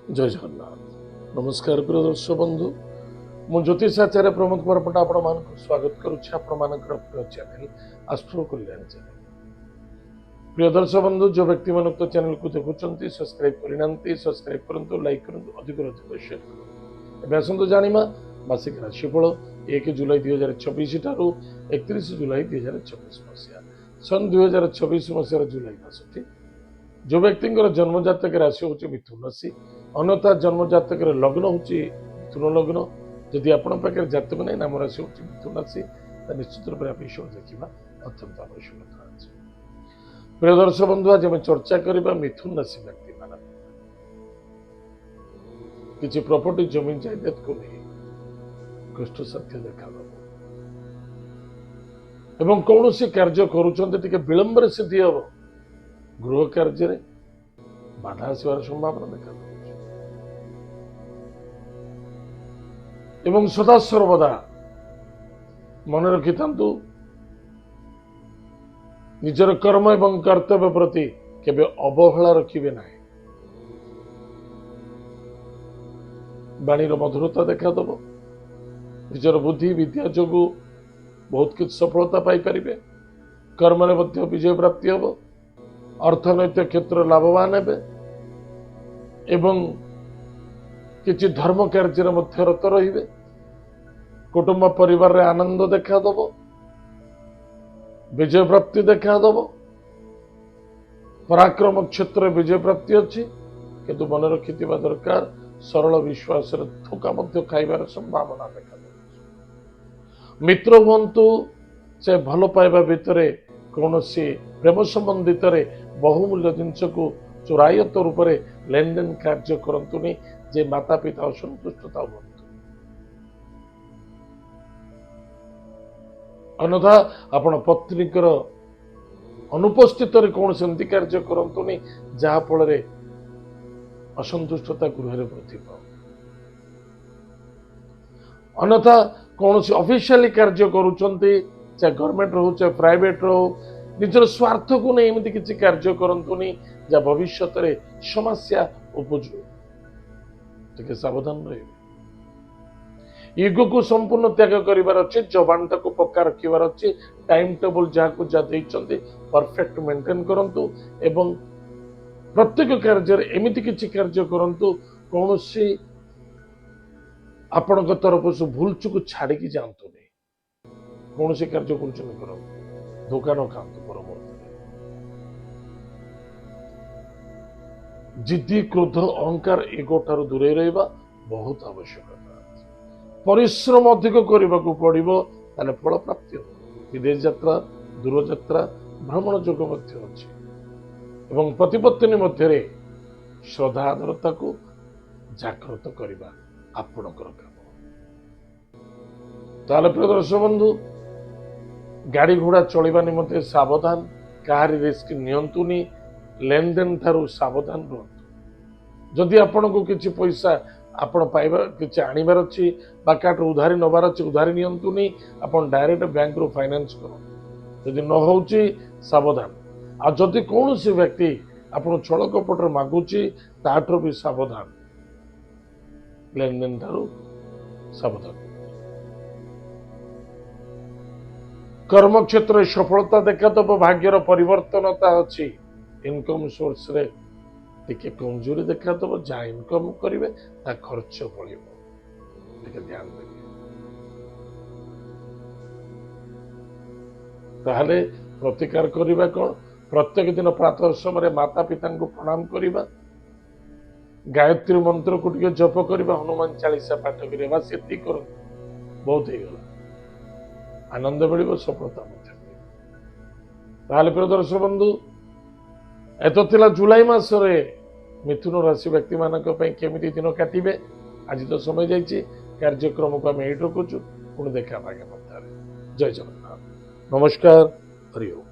जय जगन्नाथ नमस्कार प्रिय दर्शक बंधु मु ज्योतिषाचार्य प्रमोद कुमार पट्टा आपण मानक स्वागत करुच्ची आपण मानकर प्रिय चैनल एस्ट्रो कल्याण चैनल। प्रिय दर्शक बंधु जो व्यक्ति मन तो चैनल को देखुचंती सब्सक्राइब करिनांती सब्सक्राइब करंतु लाइक करंतु अधिक अधिक शेयर करंतु। एबे आसंतु जानिमा मासिक राशिफल 1 जुलाई 2026 ठारू 31 जुलाई 2026 मसिया सन 2026 मसिया जुलाई मासटी जो व्यक्ति जन्म जातक राशि हूँ मिथुन राशि अन्यथा जन्म जातक लग्न हूँ मिथुन लग्न। जदि आपण पाखे जातक नहीं नाम राशि हूँ मिथुन राशि निश्चित रूप से देखा अत्यंत आवश्यकता अच्छे। प्रिय दर्शक बंधु आज आम चर्चा करवा मिथुन राशि व्यक्ति मान किसी प्रॉपर्टी जमीन जायदाद को नहीं कष्ट साध्य देखा एवं कौन सी कार्य करुँचे विलंब सिद्धि हम गृह कार्य बाधा आसवार संभावना देखा एवं सदा सर्वदा मन रखि निजर कर्म एवं कर्तव्य प्रति केबे अवहेला रखिबे नाही। बाणीर मधुरता देखा दब निजर बुद्धि विद्या जोगु बहुत किछ सफलता पाई परिबे। कर्म में विजय प्राप्ति हम अर्थनैतिक क्षेत्र लाभवान हे एवं किछि धर्म कार्य रत रहिबे। कुटुंब परिवार रे आनंद देखा दब विजय प्राप्ति देखा दब पराक्रम क्षेत्र विजय प्राप्ति अच्छी किंतु मन रखिथिबा दरकार सरल विश्वास धोखा मध्य खाइबार संभावना देखा दब। मित्र हुंतु से भल पाइबा भितर कौन सी प्रेम संबंधित बहुमूल्य जिनस को चोरायत रूप से लेन देन कार्य करतुनि जे माता पिता असंतुष्टता हूँ। अन्यथा आपण पत्नीकर अनुपस्थित कौन सेमती कार्य करतुनि जहा फल असंतुष्टता गृह वृद्धि पाओ। अन्यथा कौन सी ऑफिशियली कार्य करुचंती चाहे गवर्नमेंट रो चाहे प्राइवेट रो निजर स्वार्थ को नहीं एमती किसी कार्य करतुनि जा भविष्य रे समस्या उपजु टिके सावधान रहे। ईगो को संपूर्ण त्याग करिवार अच्छे जबानटा को पक्का रखिवार अच्छे टाइम टेबल जहाँ को जा देइचंती परफेक्ट मेंटेन करंतु एवं प्रत्येक कार्य एमती किसी कार्य करंतु कौन सी आपण तरफ से भूल चुक छाड़ी जातु नहीं कौन सी कार्य कर धोखा न खातु परवर्त जिद्दी क्रोध अहंकार एगो ठारू दूरे रहिबा बहुत आवश्यकता। परिश्रम अधिक करने को पड़ो ताले फल प्राप्ति हो। विदेश यात्रा दूर यात्रा भ्रमण जोग अच्छी एवं पतिपत्नी मध्य श्रद्धा आदरता को जागृत करने आपणकर काम। ताले प्रिय दर्शक बंधु गाड़ी घोड़ा चलवा निमंते सावधान कहारी रिस्क नियंतुनी लेन देन ठारू सावधान रुहतु। जदि आपण को किसी पैसा आपण पाइबार किसी आनिबार अच्छी काट उधारी नबार अच्छी उधारी नियंतुनी आपण डायरेक्ट बैंक रू फाइनेंस करो जदि न होउची सावधान। आ जदि कौन सी व्यक्ति आपण छल कपट मागुची ताठू भी सावधान लेन देन ठारू सावधान। कर्म क्षेत्र सफलता देखा तो भाग्यर परिवर्तनता अच्छी इनकम सोर्स रे टिके कमजोरी देखा तो जहाँ इनकम करेंगे ता खर्च पड़ो ध्यान देंगे। ताहले प्रतिकार करवा कौन प्रत्येक दिन प्रातः समय माता पिता को प्रणाम करवा गायत्री मंत्र को टिके जप करवा हनुमान चालीसा पाठ करवा से कर बहुत ही गला आनंद मिल सफलता। प्रिय दर्शक बंधु एतला जुलाई मासरे मिथुन राशि व्यक्ति मानक केमिति दिन काटिबे आज तो समय जाइए कार्यक्रम को आम एट रखुचु पुणी देखा आगे जय जगन्नाथ नमस्कार हरि ओम।